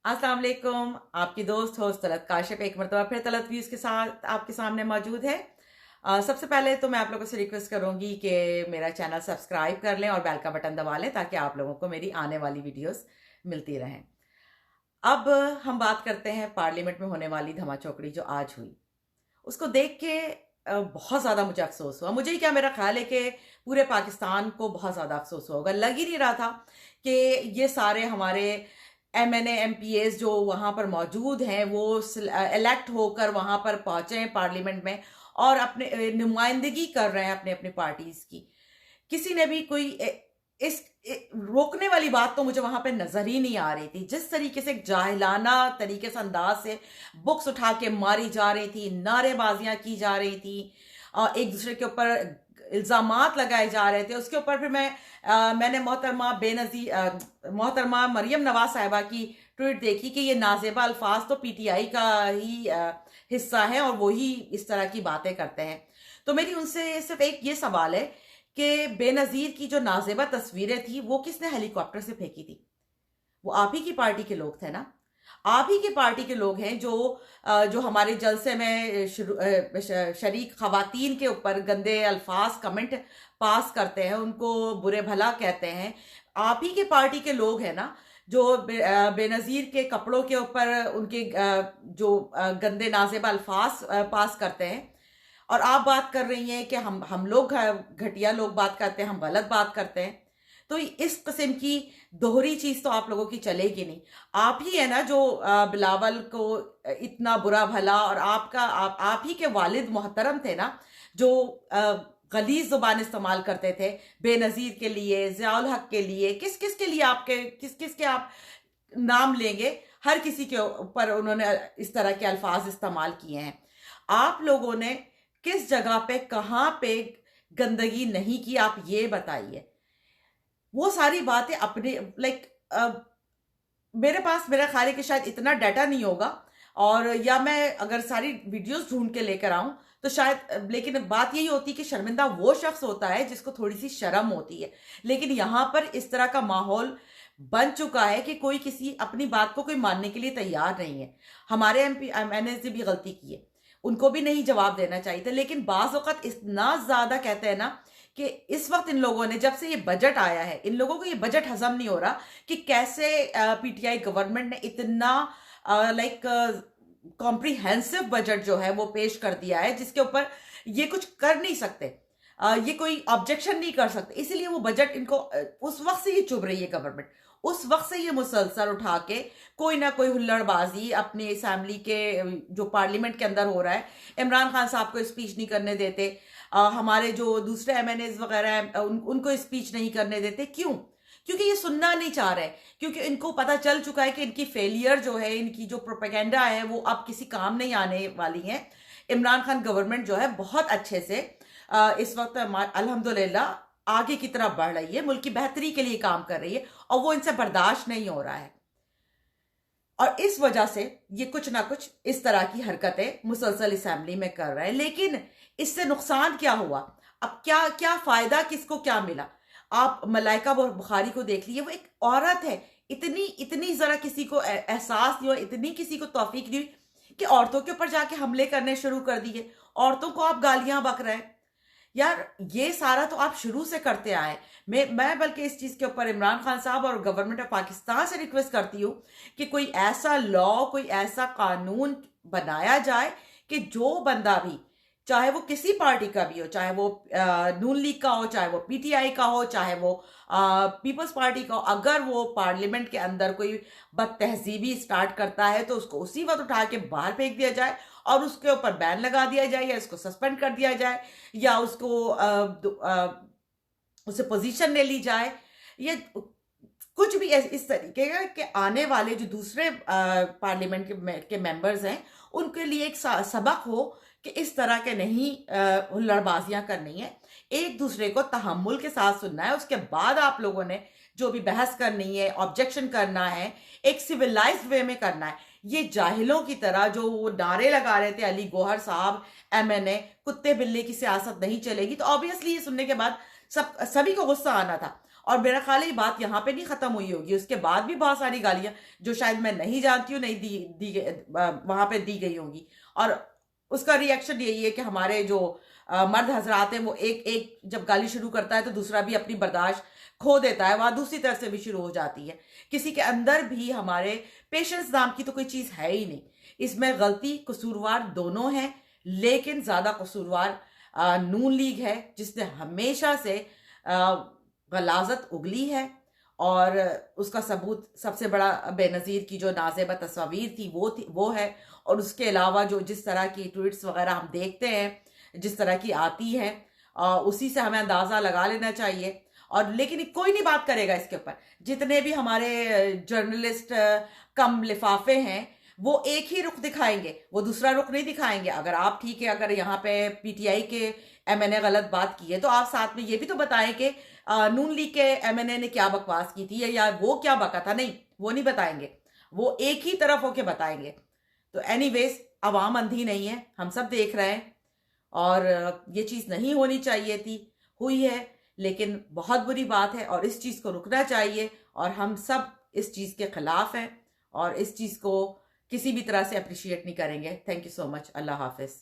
अस्सलाम वालेकुम। आपकी दोस्त होस्ट तलत काशिफ एक मरतबा फिर तलत व्यूज़ के साथ आपके सामने मौजूद है। सबसे पहले तो मैं आप लोगों से रिक्वेस्ट करूंगी कि मेरा चैनल सब्सक्राइब कर लें और बेल का बटन दबा लें ताकि आप लोगों को मेरी आने वाली वीडियोस मिलती रहें। अब हम बात करते हैं पार्लियामेंट में होने वाली धमाचौकड़ी जो आज हुई। उसको देख के बहुत ज़्यादा मुझे अफसोस हुआ। मुझे ही क्या, मेरा ख्याल है कि पूरे पाकिस्तान को बहुत ज़्यादा अफसोस होगा। लग ही नहीं रहा था कि ये सारे हमारे एमएनए एमपीएस जो वहाँ पर मौजूद हैं वो इलेक्ट होकर वहाँ पर पहुँचे हैं पार्लियामेंट में और अपने नुमाइंदगी कर रहे हैं अपने अपने पार्टीज की। किसी ने भी कोई रोकने वाली बात तो मुझे वहां पे नजर ही नहीं आ रही थी। जिस तरीके से जाहिलाना तरीके से अंदाज से बुक्स उठा के मारी जा रही थी, नारेबाजियां की जा रही थी, एक दूसरे के ऊपर इल्जामात लगाए जा रहे थे। उसके ऊपर फिर मैंने मोहतरमा मरियम नवाज साहिबा की ट्वीट देखी कि ये नाजेबा अल्फाज तो पीटीआई का ही हिस्सा है और वही इस तरह की बातें करते हैं। तो मेरी उनसे सिर्फ एक ये सवाल है कि बेनजीर की जो नाजेबा तस्वीरें थी वो किसने हेलीकॉप्टर से फेंकी थी? वो आप ही की पार्टी के लोग थे ना। आप ही की पार्टी के लोग हैं जो हमारे जलसे में शरीक खवातीन के ऊपर गंदे अल्फाज कमेंट पास करते हैं, उनको बुरे भला कहते हैं। आप ही के पार्टी के लोग हैं ना जो बेनजीर के कपड़ों के ऊपर उनके जो गंदे नाजेबा अल्फाज पास करते हैं। और आप बात कर रही हैं कि हम लोग घटिया लोग बात करते हैं, हम गलत बात करते हैं। तो इस किस्म की दोहरी चीज तो आप लोगों की चलेगी नहीं। आप ही है ना जो बिलावल को इतना बुरा भला, और आप ही के वालिद मोहतरम थे ना जो गलीज जुबान इस्तेमाल करते थे बेनजीर के लिए, ज़ियाउल हक के लिए। किस किस के लिए किस किस के आप नाम लेंगे? हर किसी के ऊपर उन्होंने इस तरह के अल्फाज इस्तेमाल किए हैं। आप लोगों ने किस जगह पे कहां पे गंदगी नहीं की, आप ये बताइए। वो सारी बातें अपने मेरे पास मेरा ख्याल है कि शायद इतना डाटा नहीं होगा, और या मैं अगर सारी वीडियोस ढूंढ के लेकर आऊं तो शायद, लेकिन बात यही होती है कि शर्मिंदा वो शख्स होता है जिसको थोड़ी सी शर्म होती है। लेकिन यहां पर इस तरह का माहौल बन चुका है कि कोई किसी अपनी बात को कोई मानने के लिए तैयार नहीं है। हमारे एमपी एमएनए ने भी गलती की है, उनको भी नहीं जवाब देना चाहिए था। लेकिन बाज वक़्त इतना ज्यादा कहते हैं ना कि इस वक्त इन लोगों ने, जब से ये बजट आया है, इन लोगों को ये बजट हजम नहीं हो रहा कि कैसे पीटीआई गवर्नमेंट ने इतना कॉम्प्रिहेंसिव बजट जो है वो पेश कर दिया है जिसके ऊपर ये कुछ कर नहीं सकते, ये कोई ऑब्जेक्शन नहीं कर सकते। इसीलिए वो बजट इनको उस वक्त से ये चुभ रही है गवर्नमेंट। उस वक्त से ये मुसलसल उठा के कोई ना कोई हुल्लड़बाजी अपने असेंबली के जो पार्लियामेंट के अंदर हो रहा है। इमरान खान साहब को स्पीच नहीं करने देते, हमारे जो दूसरे एमएनएज वगैरह हैं उनको स्पीच नहीं करने देते। क्यों? क्योंकि ये सुनना नहीं चाह रहे, क्योंकि इनको पता चल चुका है कि इनकी फेलियर जो है, इनकी जो प्रोपेगेंडा है वो अब किसी काम नहीं आने वाली है। इमरान खान गवर्नमेंट जो है बहुत अच्छे से इस वक्त अल्हम्दुलिल्लाह आगे की तरफ बढ़ रही है, मुल्क की बेहतरी के लिए काम कर रही है, और वो इनसे बर्दाश्त नहीं हो रहा है। और इस वजह से ये कुछ ना कुछ इस तरह की हरकतें मुसलसल असेंबली में कर रहे हैं। लेकिन इससे नुकसान क्या हुआ? अब क्या क्या फायदा, किसको क्या मिला? आप मलाइका बुखारी को देख लीजिए, वो एक औरत है। इतनी इतनी जरा किसी को एहसास नहीं हुआ, इतनी किसी को तौफीक नहीं हुई कि औरतों के ऊपर जाके हमले करने शुरू कर दिए। औरतों को आप गालियां बक रहे हैं। यार ये सारा तो आप शुरू से करते आए। मैं बल्कि इस चीज के ऊपर इमरान खान साहब और गवर्नमेंट ऑफ पाकिस्तान से रिक्वेस्ट करती हूँ कि कोई ऐसा लॉ, कोई ऐसा कानून बनाया जाए कि जो बंदा भी, चाहे वो किसी पार्टी का भी हो, चाहे वो नून लीग का हो, चाहे वो पीटीआई का हो, चाहे वो पीपल्स पार्टी का हो, अगर वो पार्लियामेंट के अंदर कोई बदतहजीबी स्टार्ट करता है तो उसको उसी वक्त उठा के बाहर फेंक दिया जाए और उसके ऊपर बैन लगा दिया जाए, या इसको सस्पेंड कर दिया जाए, या उसको उसे पोजीशन ले ली जाए। ये कुछ भी इस तरीके का कि आने वाले जो दूसरे पार्लियामेंट के मेंबर्स हैं उनके लिए एक सबक हो कि इस तरह के नहीं हुल्लड़बाजियां करनी है। एक दूसरे को तहम्मुल के साथ सुनना है। उसके बाद आप लोगों ने जो भी बहस करनी है, ऑब्जेक्शन करना है, एक सिविलाइज्ड वे में करना है। ये जाहिलों की तरह जो वो नारे लगा रहे थे अली गौहर साहब एमएनए, कुत्ते बिल्ली की सियासत नहीं चलेगी, तो ऑब्वियसली ये सुनने के बाद सभी को गुस्सा आना था। और मेरा ख्याल है ये बात यहाँ पे नहीं खत्म हुई होगी, उसके बाद भी बहुत सारी गालियां जो शायद मैं नहीं जानती हूँ, नहीं वहां पे दी गई होंगी। और उसका रिएक्शन यही है कि हमारे जो मर्द हजरात हैं वो एक एक जब गाली शुरू करता है तो दूसरा भी अपनी बर्दाश्त खो देता है, वहां दूसरी तरफ से भी शुरू हो जाती है। किसी के अंदर भी हमारे पेशेंस नाम की तो कोई चीज है ही नहीं। इसमें गलती कसूरवार दोनों हैं, लेकिन ज्यादा कसूरवार नून लीग है, जिसने हमेशा से गलाजत उगली है। और उसका सबूत सबसे बड़ा बेनज़ीर की जो नाज़ेबा तस्वीर थी वो है। और उसके अलावा जो जिस तरह की ट्वीट्स वगैरह हम देखते हैं, जिस तरह की आती हैं, उसी से हमें अंदाज़ा लगा लेना चाहिए। और लेकिन कोई नहीं बात करेगा इसके ऊपर। जितने भी हमारे जर्नलिस्ट कम लिफाफे हैं वो एक ही रुख दिखाएंगे, वो दूसरा रुख नहीं दिखाएंगे। अगर आप ठीक है, अगर यहाँ पे पीटीआई के एमएनए गलत बात की है तो आप साथ में ये भी तो बताएं कि नून लीग के एमएनए ने क्या बकवास की थी या वो क्या बका था। नहीं, वो नहीं बताएंगे, वो एक ही तरफ होके बताएंगे। तो एनीवेज, अवाम अंधी नहीं है, हम सब देख रहे हैं। और ये चीज नहीं होनी चाहिए थी, हुई है, लेकिन बहुत बुरी बात है और इस चीज को रुकना चाहिए। और हम सब इस चीज के खिलाफ हैं और इस चीज को किसी भी तरह से अप्रिशिएट नहीं करेंगे। Thank you so much. Allah Hafiz.